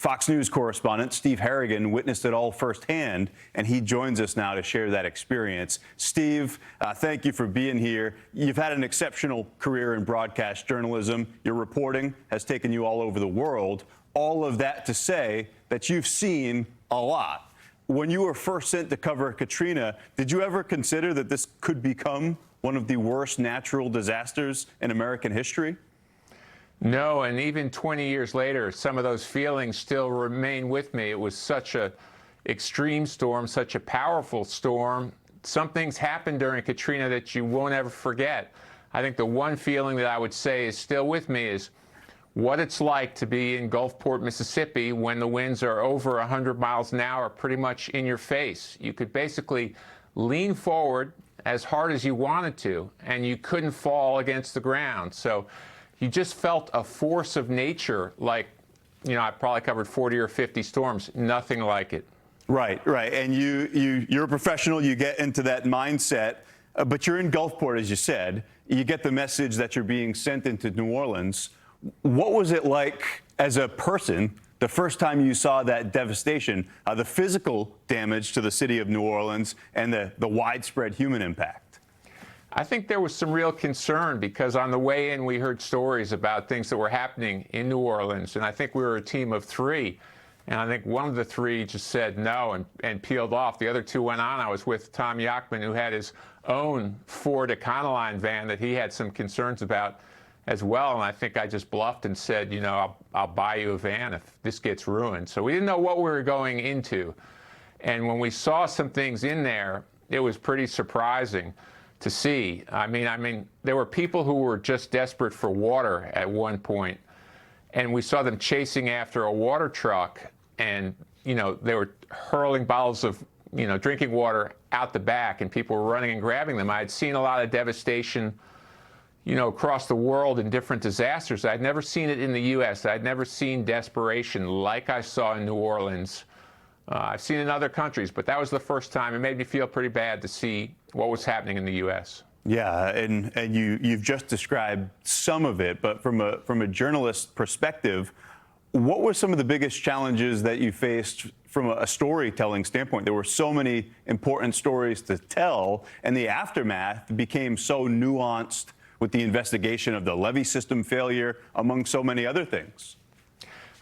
Fox News correspondent Steve Harrigan witnessed it all firsthand, and he joins us now to share that experience. Steve, thank you for being here. You've had an exceptional career in broadcast journalism. Your reporting has taken you all over the world. All of that to say that you've seen a lot. When you were first sent to cover Katrina, did you ever consider that this could become one of the worst natural disasters in American history? No, and even 20 years later, some of those feelings still remain with me. It was such an extreme storm, such a powerful storm. Some things happened during Katrina that you won't ever forget. I think the one feeling that I would say is still with me is what it's like to be in Gulfport, Mississippi, when the winds are over 100 miles an hour, pretty much in your face. You could basically lean forward as hard as you wanted to, and you couldn't fall against the ground. So you just felt a force of nature like, you know, I probably covered 40 or 50 storms, nothing like it. Right, right. And you're a professional, you get into that mindset, but you're in Gulfport, as you said. You get the message that you're being sent into New Orleans. What was it like as a person the first time you saw that devastation, the physical damage to the city of New Orleans and the widespread human impact? I think there was some real concern because on the way in we heard stories about things that were happening in New Orleans, and I think we were a team of three, and I think one of the three just said no and peeled off. The other two went on. I was with Tom Yachman, who had his own Ford Econoline van that he had some concerns about as well, and I think I just bluffed and said, you know, I'll buy you a van if this gets ruined. So we didn't know what we were going into, and when we saw some things in there, it was pretty surprising to see. I mean, there were people who were just desperate for water at one point, and we saw them chasing after a water truck, and, you know, they were hurling bottles of, you know, drinking water out the back, and people were running and grabbing them. I had seen a lot of devastation, you know, across the world in different disasters. I'd never seen it in the U.S. I'd never seen desperation like I saw in New Orleans. I've seen it in other countries, but that was the first time. It made me feel pretty bad to see what was happening in the U.S. Yeah, and you've just described some of it, but from a journalist perspective, what were some of the biggest challenges that you faced from a storytelling standpoint? There were so many important stories to tell, and the aftermath became so nuanced with the investigation of the levee system failure, among so many other things.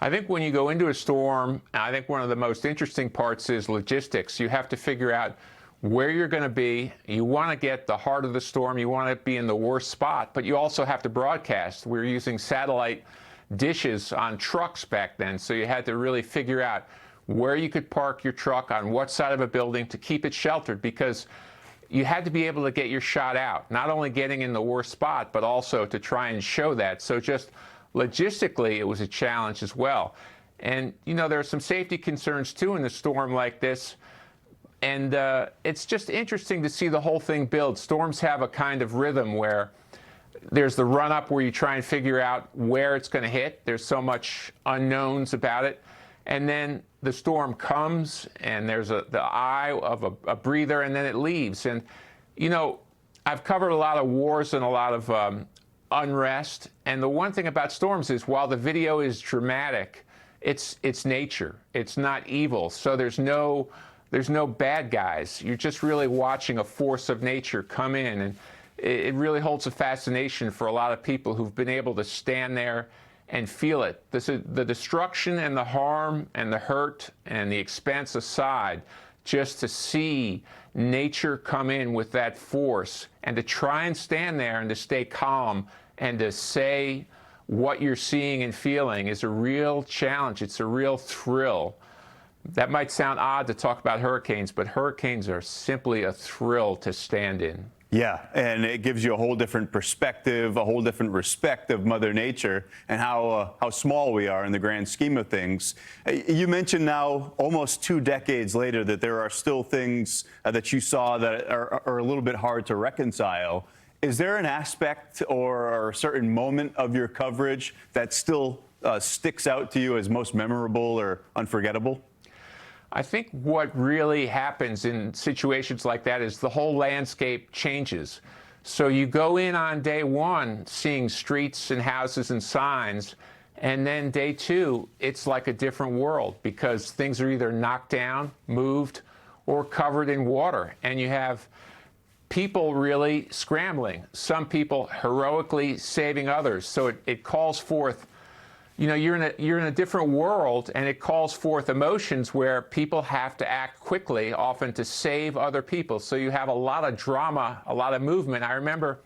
I think when you go into a storm, I think one of the most interesting parts is logistics. You have to figure out where you're going to be. You want to get the heart of the storm. You want to be in the worst spot, but you also have to broadcast. We were using satellite dishes on trucks back then, so you had to really figure out where you could park your truck, on what side of a building to keep it sheltered, because you had to be able to get your shot out, not only getting in the worst spot, but also to try and show that. So just logistically, it was a challenge as well. And, you know, there are some safety concerns, too, in a storm like this. And it's just interesting to see the whole thing build. Storms have a kind of rhythm where there's the run-up where you try and figure out where it's going to hit. There's so much unknowns about it. And then the storm comes, and there's the eye of a breather, and then it leaves. And, you know, I've covered a lot of wars and a lot of unrest, and the one thing about storms is while the video is dramatic, it's nature. It's not evil. So there's no bad guys. You're just really watching a force of nature come in, and it really holds a fascination for a lot of people who've been able to stand there and feel it. The destruction and the harm and the hurt and the expense aside, just to see nature come in with that force and to try and stand there and to stay calm and to say what you're seeing and feeling is a real challenge. It's a real thrill. That might sound odd to talk about hurricanes, but hurricanes are simply a thrill to stand in. Yeah, and it gives you a whole different perspective, a whole different respect of Mother Nature and how small we are in the grand scheme of things. You mentioned now, almost 2 decades later, that there are still things that you saw that are a little bit hard to reconcile. Is there an aspect or a certain moment of your coverage that still sticks out to you as most memorable or unforgettable? I think what really happens in situations like that is the whole landscape changes. So you go in on day one seeing streets and houses and signs, And then day 2, it's like a different world because things are either knocked down, moved, or covered in water. And you have people really scrambling, some people heroically saving others. So it calls forth, you're in a different world, and it calls forth emotions where people have to act quickly, often to save other people. So you have a lot of drama, a lot of movement. I remember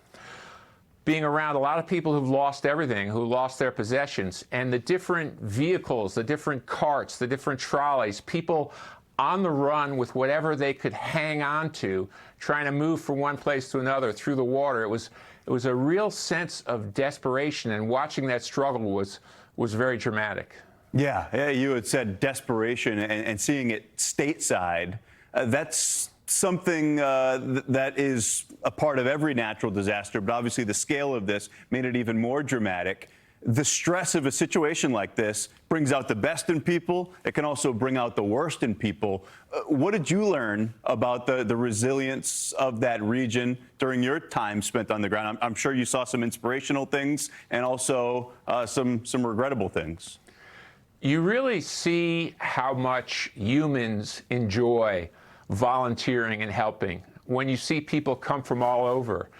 being around a lot of people who've lost everything, who lost their possessions, and the different vehicles, the different carts, the different trolleys, people on the run with whatever they could hang on to, trying to move from one place to another through the water. It was a real sense of desperation, and watching that struggle was very dramatic. Yeah, you had said desperation, and seeing it stateside, that's something that is a part of every natural disaster, but obviously the scale of this made it even more dramatic. The stress of a situation like this brings out the best in people. It can also bring out the worst in people. What did you learn about the resilience of that region during your time spent on the ground? I'm sure you saw some inspirational things and also some regrettable things. You really see how much humans enjoy volunteering and helping when you see people come from all over.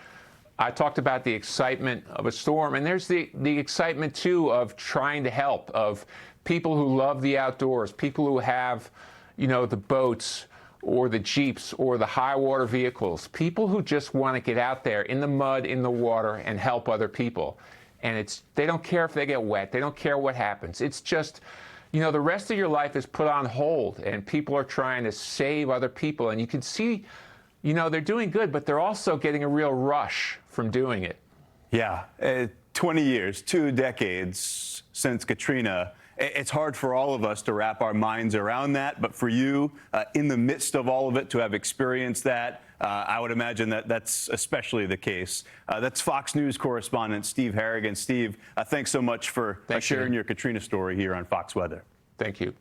I talked about the excitement of a storm, and there's the excitement, too, of trying to help, of people who love the outdoors, people who have, the boats or the Jeeps or the high water vehicles, people who just want to get out there in the mud, in the water, and help other people. And they don't care if they get wet. They don't care what happens. It's just, the rest of your life is put on hold, and people are trying to save other people. And you can see, they're doing good, but they're also getting a real rush from doing it. Yeah, 20 years, 2 decades since Katrina. It's hard for all of us to wrap our minds around that, but for you, in the midst of all of it, to have experienced that, I would imagine that's especially the case. That's Fox News correspondent Steve Harrigan. Steve, thanks so much for sharing your Katrina story here on Fox Weather. Thank you.